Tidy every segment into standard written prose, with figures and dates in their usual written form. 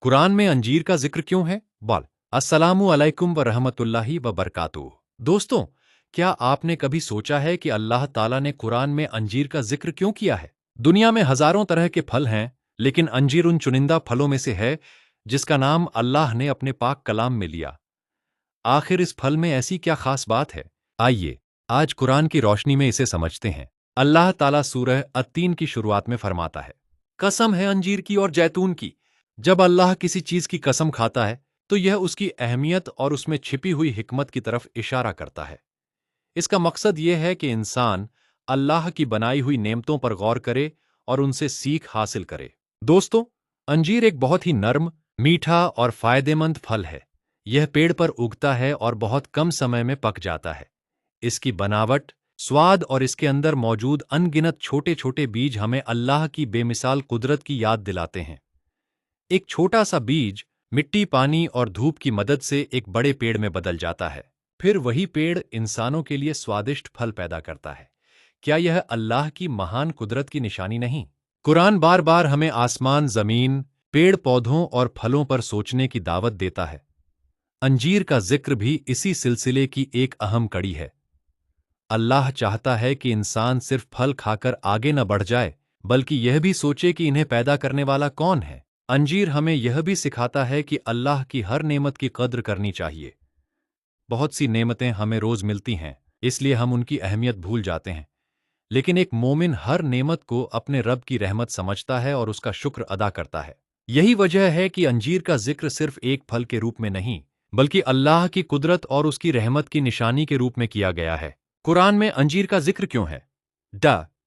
कुरान में अंजीर का जिक्र क्यों है? बोल अस्सलामु अलैकुम व रहमतुल्लाहि व बरकातुहू। दोस्तों, क्या आपने कभी सोचा है कि अल्लाह ताला ने कुरान में अंजीर का जिक्र क्यों किया है? दुनिया में हजारों तरह के फल हैं, लेकिन अंजीर उन चुनिंदा फलों में से है जिसका नाम अल्लाह ने अपने पाक कलाम में लिया। आखिर इस फल में ऐसी क्या खास बात है? आइए आज कुरान की रोशनी में इसे समझते हैं। अल्लाह ताला सूरह अत्तीन की शुरुआत में फरमाता है, कसम है अंजीर की और जैतून की। जब अल्लाह किसी चीज की कसम खाता है तो यह उसकी अहमियत और उसमें छिपी हुई हिकमत की तरफ इशारा करता है। इसका मकसद यह है कि इंसान अल्लाह की बनाई हुई नेमतों पर गौर करे और उनसे सीख हासिल करे। दोस्तों, अंजीर एक बहुत ही नर्म, मीठा और फायदेमंद फल है। यह पेड़ पर उगता है और बहुत कम समय में पक जाता है। इसकी बनावट, स्वाद और इसके अंदर मौजूद अनगिनत छोटे छोटे बीज हमें अल्लाह की बेमिसाल कुदरत की याद दिलाते हैं। एक छोटा सा बीज मिट्टी, पानी और धूप की मदद से एक बड़े पेड़ में बदल जाता है। फिर वही पेड़ इंसानों के लिए स्वादिष्ट फल पैदा करता है। क्या यह अल्लाह की महान कुदरत की निशानी नहीं? कुरान बार बार हमें आसमान, जमीन, पेड़ पौधों और फलों पर सोचने की दावत देता है। अंजीर का जिक्र भी इसी सिलसिले की एक अहम कड़ी है। अल्लाह चाहता है कि इंसान सिर्फ फल खाकर आगे न बढ़ जाए, बल्कि यह भी सोचे कि इन्हें पैदा करने वाला कौन है। अंजीर हमें यह भी सिखाता है कि अल्लाह की हर नेमत की कद्र करनी चाहिए। बहुत सी नेमतें हमें रोज मिलती हैं, इसलिए हम उनकी अहमियत भूल जाते हैं। लेकिन एक मोमिन हर नेमत को अपने रब की रहमत समझता है और उसका शुक्र अदा करता है। यही वजह है कि अंजीर का जिक्र सिर्फ एक फल के रूप में नहीं, बल्कि अल्लाह की कुदरत और उसकी रहमत की निशानी के रूप में किया गया है। कुरान में अंजीर का जिक्र क्यों है?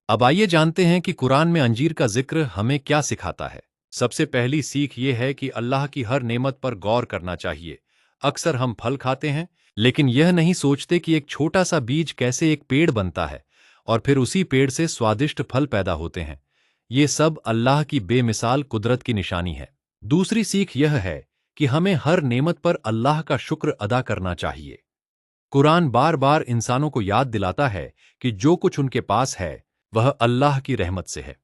अब आइए जानते हैं कि कुरान में अंजीर का जिक्र हमें क्या सिखाता है। सबसे पहली सीख ये है कि अल्लाह की हर नेमत पर गौर करना चाहिए। अक्सर हम फल खाते हैं, लेकिन यह नहीं सोचते कि एक छोटा सा बीज कैसे एक पेड़ बनता है और फिर उसी पेड़ से स्वादिष्ट फल पैदा होते हैं। ये सब अल्लाह की बेमिसाल कुदरत की निशानी है। दूसरी सीख यह है कि हमें हर नेमत पर अल्लाह का शुक्र अदा करना चाहिए। कुरान बार बार इंसानों को याद दिलाता है कि जो कुछ उनके पास है वह अल्लाह की रहमत से है।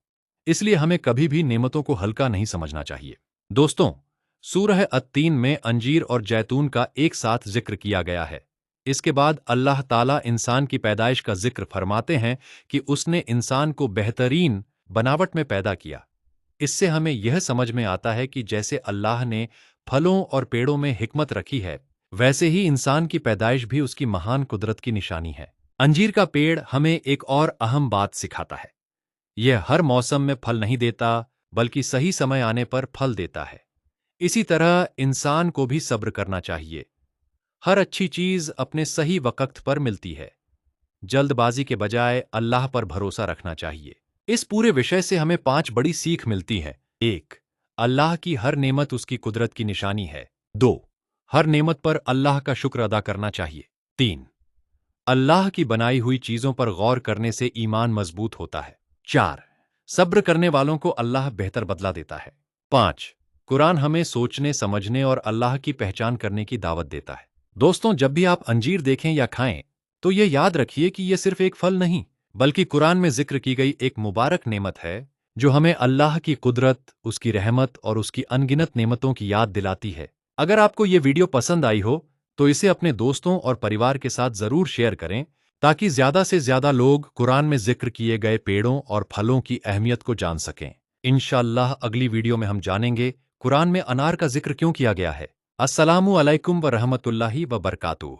इसलिए हमें कभी भी नेमतों को हल्का नहीं समझना चाहिए। दोस्तों, सूरह अत्तीन में अंजीर और जैतून का एक साथ जिक्र किया गया है। इसके बाद अल्लाह ताला इंसान की पैदाइश का जिक्र फरमाते हैं कि उसने इंसान को बेहतरीन बनावट में पैदा किया। इससे हमें यह समझ में आता है कि जैसे अल्लाह ने फलों और पेड़ों में हिकमत रखी है, वैसे ही इंसान की पैदाइश भी उसकी महान कुदरत की निशानी है। अंजीर का पेड़ हमें एक और अहम बात सिखाता है। यह हर मौसम में फल नहीं देता, बल्कि सही समय आने पर फल देता है। इसी तरह इंसान को भी सब्र करना चाहिए। हर अच्छी चीज अपने सही वक्त पर मिलती है। जल्दबाजी के बजाय अल्लाह पर भरोसा रखना चाहिए। इस पूरे विषय से हमें 5 बड़ी सीख मिलती हैं। 1. अल्लाह की हर नेमत उसकी कुदरत की निशानी है। 2. हर नेमत पर अल्लाह का शुक्र अदा करना चाहिए। 3. अल्लाह की बनाई हुई चीजों पर गौर करने से ईमान मजबूत होता है। 4. सब्र करने वालों को अल्लाह बेहतर बदला देता है। 5. कुरान हमें सोचने, समझने और अल्लाह की पहचान करने की दावत देता है। दोस्तों, जब भी आप अंजीर देखें या खाएं, तो ये याद रखिए कि यह सिर्फ एक फल नहीं, बल्कि कुरान में जिक्र की गई एक मुबारक नेमत है, जो हमें अल्लाह की कुदरत, उसकी रहमत और उसकी अनगिनत नेमतों की याद दिलाती है। अगर आपको ये वीडियो पसंद आई हो, तो इसे अपने दोस्तों और परिवार के साथ जरूर शेयर करें, ताकि ज्यादा से ज्यादा लोग कुरान में जिक्र किए गए पेड़ों और फलों की अहमियत को जान सकें। इंशाअल्लाह अगली वीडियो में हम जानेंगे कुरान में अनार का जिक्र क्यों किया गया है। अस्सलामु अलैकुम व रहमतुल्लाहि व बरकातुहू।